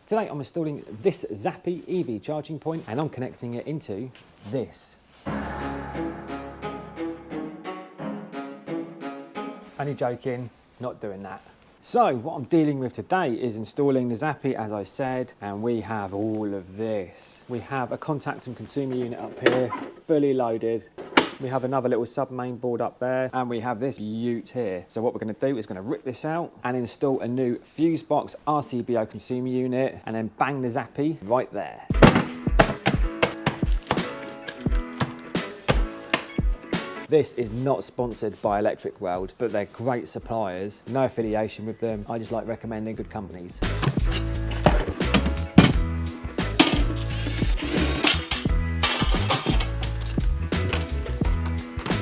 Today I'm installing this Zappi EV charging point and I'm connecting it into this. Only joking, not doing that. So what I'm dealing with today is installing the Zappi, as I said, and we have all of this. We have a contact and consumer unit up here, fully loaded. We have another little sub-main board up there, and we have this ute here. So what we're going to do is going to rip this out and install a new fuse box RCBO consumer unit, and then bang the Zappi right there. This is not sponsored by Electric World, but they're great suppliers. No affiliation with them. I just like recommending good companies.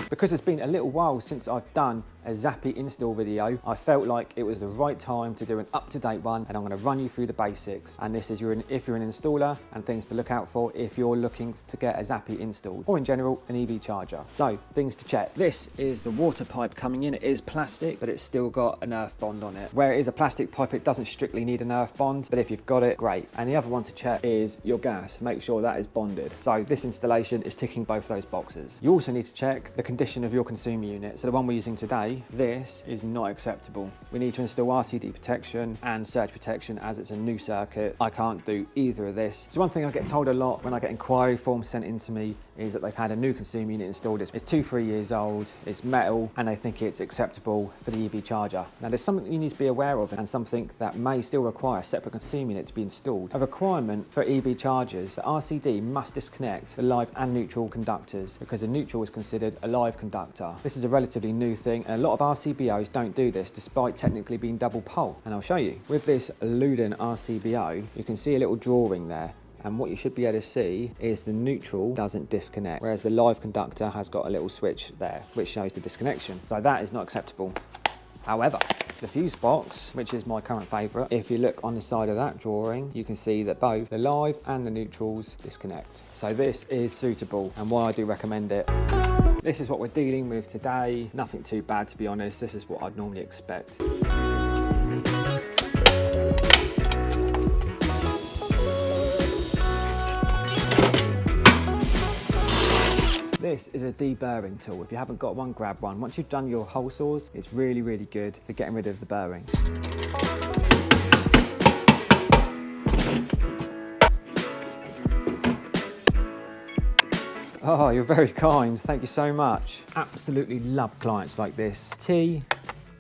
Because it's been a little while since I've done a Zappi install video, I felt like it was the right time to do an up-to-date one, and I'm going to run you through the basics. And this is if you're an installer, and things to look out for if you're looking to get a Zappi installed, or in general an EV charger. So things to check. This is the water pipe coming in. It is plastic, but it's still got an earth bond on it. Where it is a plastic pipe, it doesn't strictly need an earth bond, but if you've got it, great. And the other one to check is your gas. Make sure that is bonded. So this installation is ticking both those boxes. You also need to check the condition of your consumer unit. So the one we're using today, this is not acceptable. We need to install RCD protection and surge protection, as it's a new circuit. I can't do either of this. So one thing I get told a lot when I get inquiry forms sent in to me is that they've had a new consumer unit installed. It's 2-3 years old, it's metal, and they think it's acceptable for the EV charger. Now there's something that you need to be aware of, and something that may still require a separate consumer unit to be installed. A requirement for EV chargers, the RCD must disconnect the live and neutral conductors, because a neutral is considered a live conductor. This is a relatively new thing, and a lot of RCBOs don't do this despite technically being double pole, and I'll show you. With this Luden RCBO, you can see a little drawing there. And what you should be able to see is the neutral doesn't disconnect, whereas the live conductor has got a little switch there, which shows the disconnection. So that is not acceptable. However, the fuse box, which is my current favourite, if you look on the side of that drawing, you can see that both the live and the neutrals disconnect. So this is suitable, and why I do recommend it. This is what we're dealing with today. Nothing too bad, to be honest. This is what I'd normally expect. This is a deburring tool. If you haven't got one, grab one. Once you've done your hole saws, it's really, really good for getting rid of the burring. Oh, you're very kind. Thank you so much. Absolutely love clients like this. Tea,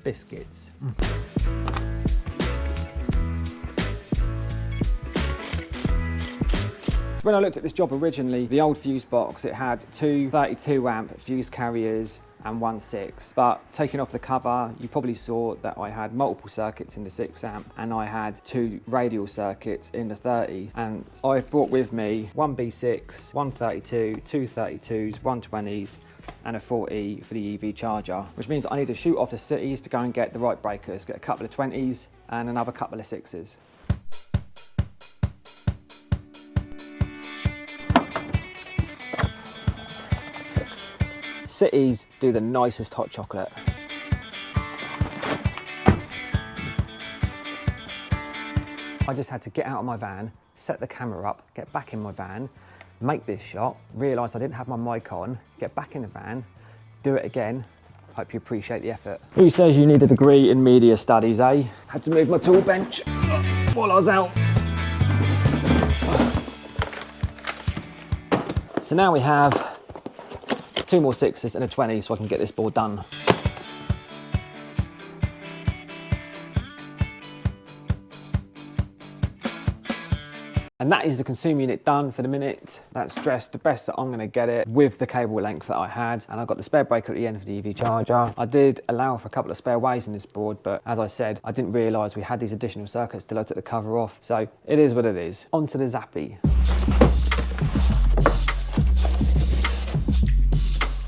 biscuits. When I looked at this job originally, the old fuse box, it had two 32 amp fuse carriers and one 6. But taking off the cover, you probably saw that I had multiple circuits in the 6 amp, and I had 2 radial circuits in the 30. And I've brought with me one B6, one 32, 2 32s, 1 20s, and a 40 for the EV charger, which means I need to shoot off to cities to go and get the right breakers, get a couple of 20s and another couple of 6s. Cities do the nicest hot chocolate. I just had to get out of my van, set the camera up, get back in my van, make this shot, realise I didn't have my mic on, get back in the van, do it again. Hope you appreciate the effort. Who says you need a degree in media studies, eh? Had to move my tool bench while I was out. So now we have 2 more 6s and a 20, so I can get this board done. And that is the consumer unit done for the minute. That's dressed the best that I'm going to get it with the cable length that I had. And I've got the spare breaker at the end for the EV charger. I did allow for a couple of spare ways in this board, but as I said, I didn't realise we had these additional circuits till I took the cover off. So it is what it is. On to the Zappi.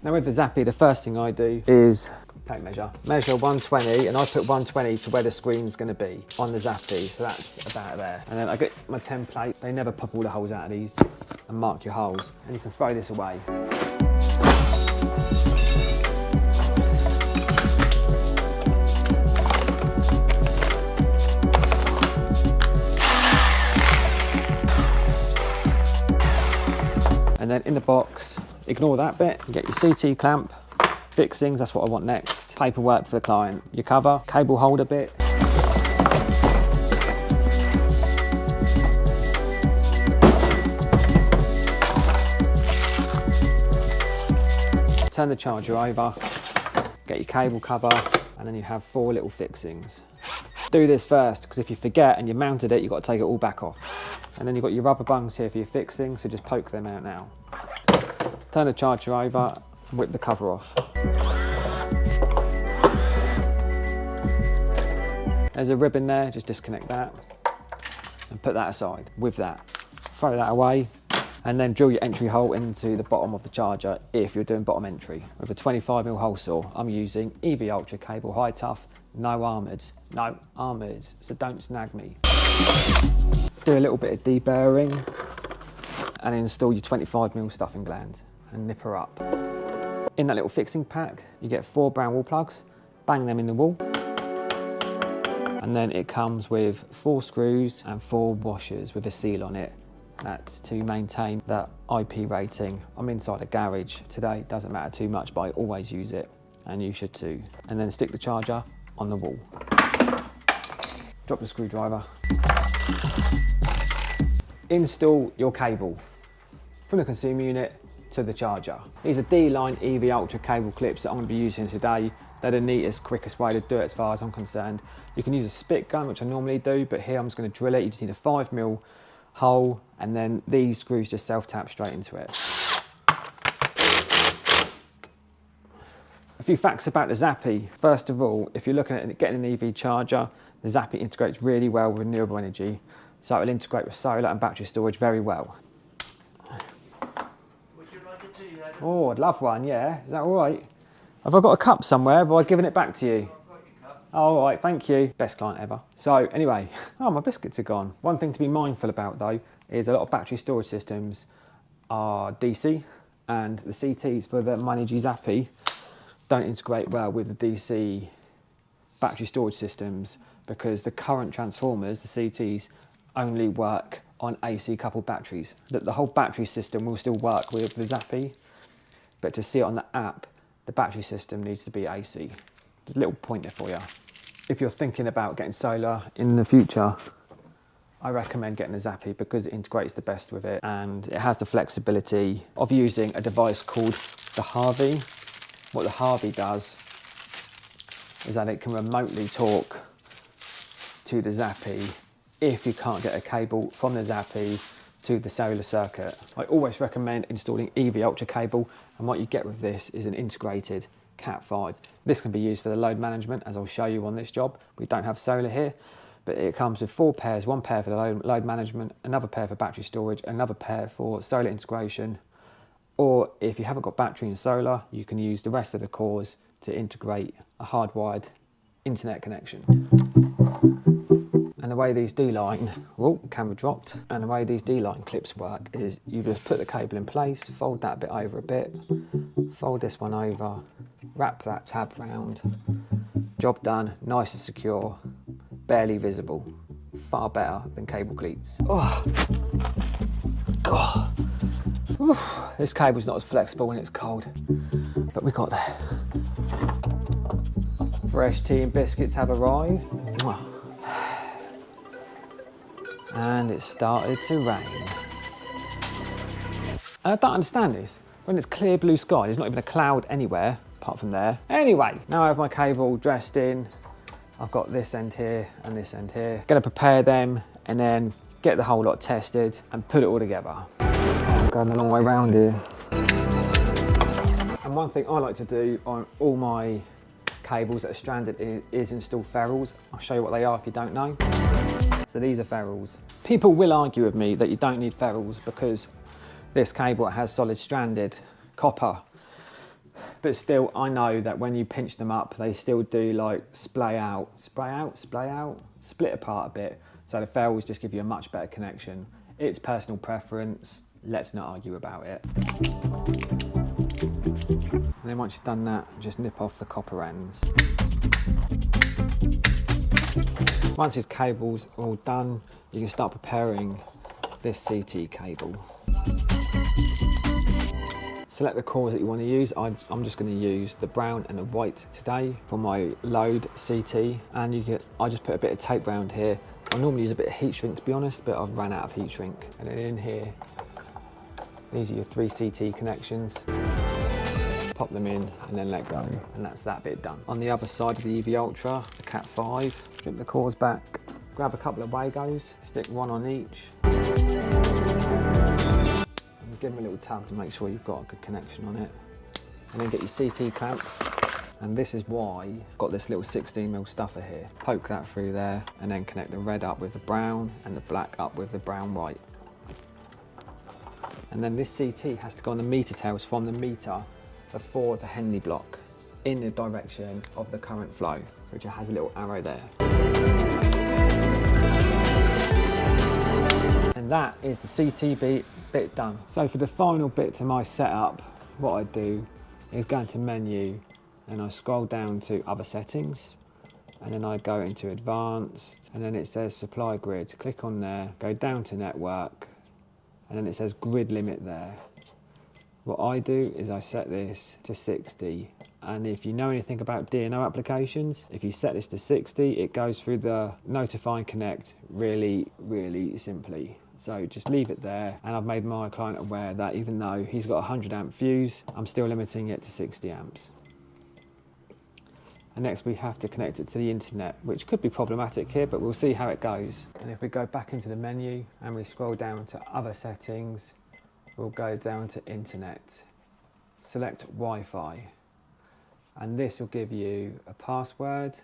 Now with the Zappi, the first thing I do is tape measure 120, and I put 120 to where the screen's going to be on the Zappi, so that's about there. And then I get my template. They never pop all the holes out of these, and mark your holes, and you can throw this away. And then in the box, ignore that bit, you get your CT clamp, fixings, that's what I want next, paperwork for the client, your cover, cable holder bit. Turn the charger over, get your cable cover, and then you have 4 little fixings. Do this first, because if you forget and you mounted it, you've got to take it all back off. And then you've got your rubber bungs here for your fixings, so just poke them out now. Turn the charger over and whip the cover off. There's a ribbon there, just disconnect that and put that aside with that. Throw that away. And then drill your entry hole into the bottom of the charger if you're doing bottom entry. With a 25mm hole saw, I'm using EV Ultra cable, high tough, no armoureds, so don't snag me. Do a little bit of deburring and install your 25mm stuffing gland and nip her up. In that little fixing pack, you get 4 brown wall plugs, bang them in the wall. And then it comes with 4 screws and 4 washers with a seal on it. That's to maintain that IP rating. I'm inside a garage today, doesn't matter too much, but I always use it, and you should too. And then stick the charger on the wall. Drop the screwdriver. Install your cable from the consumer unit to the charger. These are D-line EV Ultra cable clips that I'm going to be using today. They're the neatest, quickest way to do it as far as I'm concerned. You can use a spit gun, which I normally do, but here I'm just going to drill it. You just need a 5mm hole, and then these screws just self-tap straight into it. A few facts about the Zappi. First of all, if you're looking at getting an EV charger, the Zappi integrates really well with renewable energy, so it will integrate with solar and battery storage very well. Would you like a tea, Adam? Oh, I'd love one, yeah. Is that all right? Have I got a cup somewhere? Have I given it back to you? Oh, all right, thank you. Best client ever. So anyway, oh, my biscuits are gone. One thing to be mindful about though, is a lot of battery storage systems are DC, and the CTs for the ONLY Zappi don't integrate well with the DC battery storage systems, because the current transformers, the CTs, only work on AC coupled batteries. The whole battery system will still work with the Zappi, but to see it on the app, the battery system needs to be AC. Just a little pointer for you. If you're thinking about getting solar in the future, I recommend getting a Zappi because it integrates the best with it, and it has the flexibility of using a device called the Harvey. What the Harvey does is that it can remotely talk to the Zappi if you can't get a cable from the Zappi to the cellular circuit. I always recommend installing EV Ultra cable, and what you get with this is an integrated Cat5. This can be used for the load management, as I'll show you on this job. We don't have solar here, but it comes with 4 pairs, 1 pair for the load management, another pair for battery storage, another pair for solar integration. Or if you haven't got battery and solar, you can use the rest of the cores to integrate a hardwired internet connection. And the way these D-line, oh, camera dropped. And the way these D-line clips work is you just put the cable in place, fold that bit over a bit, fold this one over, wrap that tab round. Job done, nice and secure, barely visible. Far better than cable cleats. Oh, God. Whew. This cable's not as flexible when it's cold, but we got there. Fresh tea and biscuits have arrived. And it started to rain. And I don't understand this. When it's clear blue sky, there's not even a cloud anywhere apart from there. Anyway, now I have my cable dressed in. I've got this end here and this end here. Gonna prepare them and then get the whole lot tested and put it all together. I'm going a long way round here. And one thing I like to do on all my cables that are stranded is install ferrules. I'll show you what they are if you don't know. So these are ferrules. People will argue with me that you don't need ferrules because this cable has solid stranded copper. But still, I know that when you pinch them up, they still do like split apart a bit. So the ferrules just give you a much better connection. It's personal preference. Let's not argue about it. And then once you've done that, just nip off the copper ends. Once his cable's all done, you can start preparing this CT cable. Select the cores that you want to use. I'm just going to use the brown and the white today for my load CT, and I just put a bit of tape around here. I normally use a bit of heat shrink to be honest, but I've ran out of heat shrink. And then in here, these are your 3 CT connections. Pop them in and then let go, and that's that bit done. On the other side of the EV Ultra, the Cat 5, strip the cores back, grab a couple of Wagos, stick one on each, and give them a little tug to make sure you've got a good connection on it. And then get your CT clamp, and this is why I've got this little 16mm stuffer here. Poke that through there, and then connect the red up with the brown and the black up with the brown white. And then this CT has to go on the meter tails from the meter before the Henley block in the direction of the current flow, which has a little arrow there. And that is the CT bit done. So for the final bit to my setup, what I do is go into menu and I scroll down to other settings, and then I go into advanced, and then it says supply grid. Click on there, go down to network, and then it says grid limit there. What I do is I set this to 60, and if you know anything about DNO applications, if you set this to 60, it goes through the notify and connect really, really simply. So just leave it there, and I've made my client aware that even though he's got a 100 amp fuse, I'm still limiting it to 60 amps. And next we have to connect it to the internet, which could be problematic here, but we'll see how it goes. And if we go back into the menu and we scroll down to other settings, we'll go down to internet, select Wi-Fi, and this will give you a password,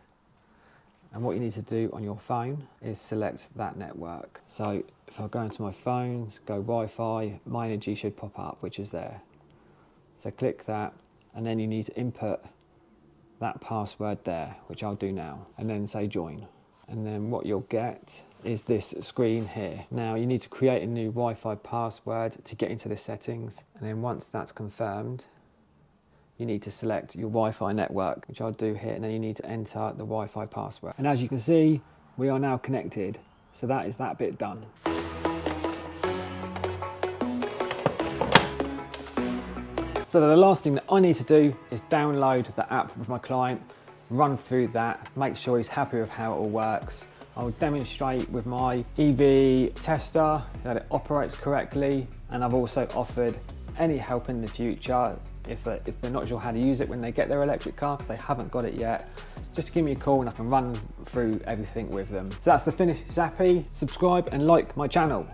and what you need to do on your phone is select that network. So if I go into my phones, go Wi-Fi, My Energy should pop up, which is there. So click that, and then you need to input that password there, which I'll do now, and then say join. And then what you'll get is this screen here. Now you need to create a new Wi-Fi password to get into the settings, and then once that's confirmed, you need to select your Wi-Fi network, which I'll do here, and then you need to enter the Wi-Fi password. And as you can see, we are now connected. So that is that bit done. So the last thing that I need to do is download the app with my client, run through that, make sure he's happy with how it all works. I'll demonstrate with my EV tester that it operates correctly, and I've also offered any help in the future if they're not sure how to use it when they get their electric car, because they haven't got it yet. Just give me a call and I can run through everything with them. So that's the finished Zappi. Subscribe and like my channel.